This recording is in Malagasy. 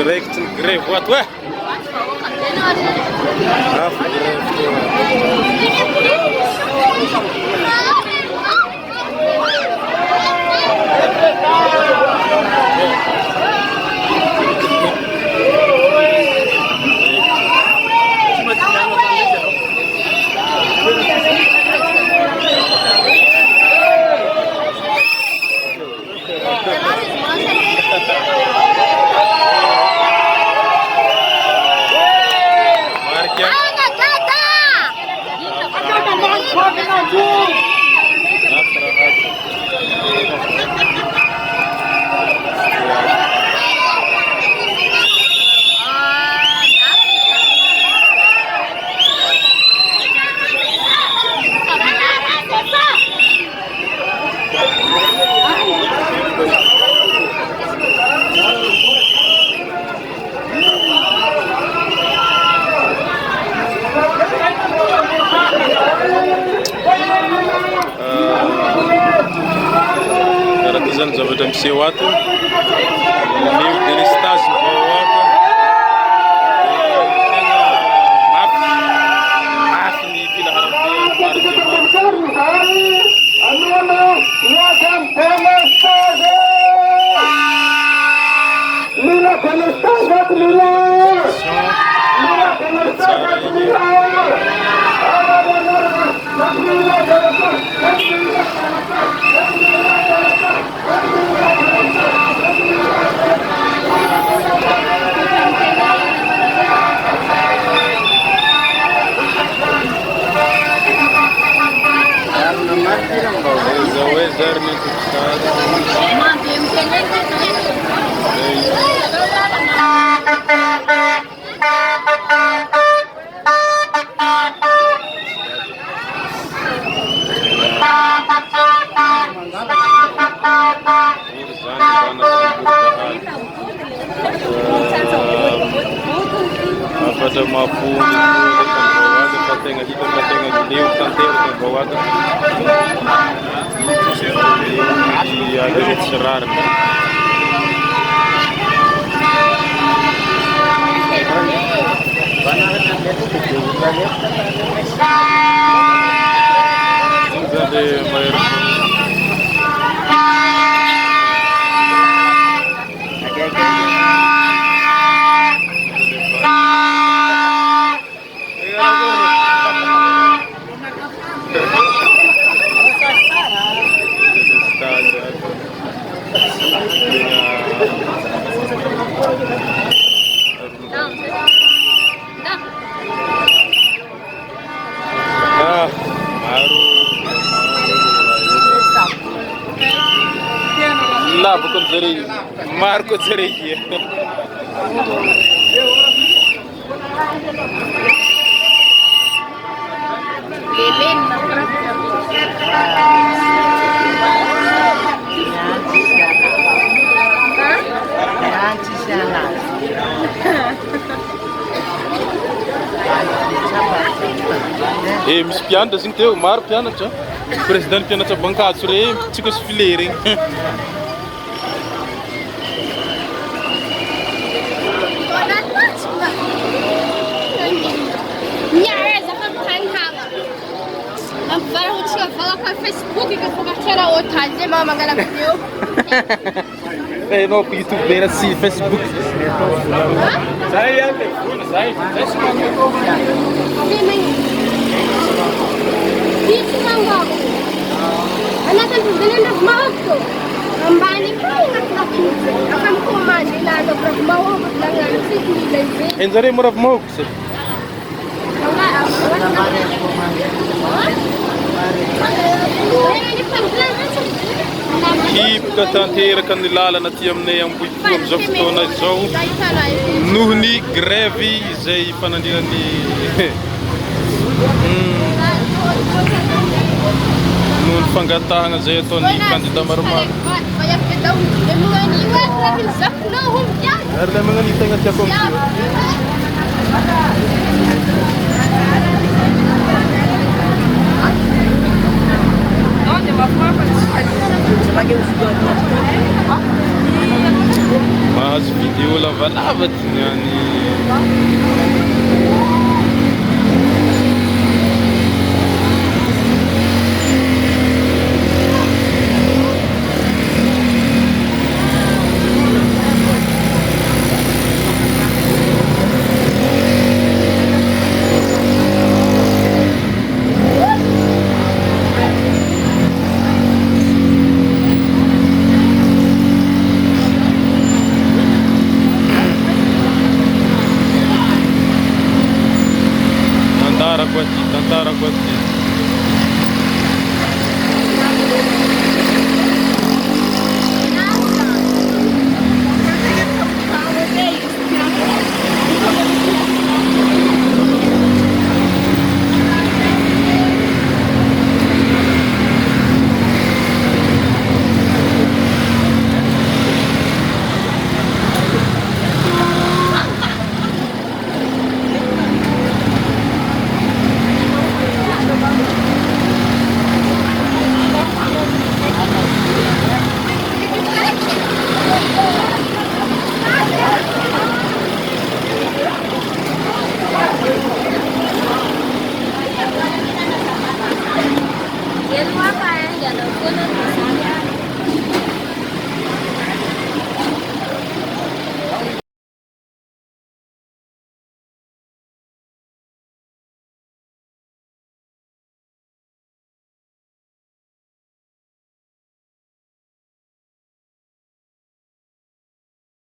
Recht greve wat we. Zavatra miseho ato ny délestage vaoaka tena mafy ny pada mafundo para tenga dito para tenga deu tanteiro tem boada e a gente cerrar lah bukan dari Marco Ceregia. Mis pianta assim teu, mar pianta já. Presidente pianta já bancado sobre chicos fileiring. Facebook que eu vou tirar outra, dizer mama galera viu? É no YouTube era assim, Facebook. Sai aí, sai. Esse mano. Isso não vai. Ana tá dizendo nas mãos. Ambani kai nakraki. Akan kuman ila do pragmawo lang sik. Enzare muraf mo kasi. Hipka tanteraka ny lalana aty aminay Ambohipo amin'izao fotoana izao noho ny grève izay fanandrinany noho ny fangatahana izay ataon'ny candidat maromaro. Ary ilay magnano tegna tiako amin'izao. المتن يعني. Tantara questi.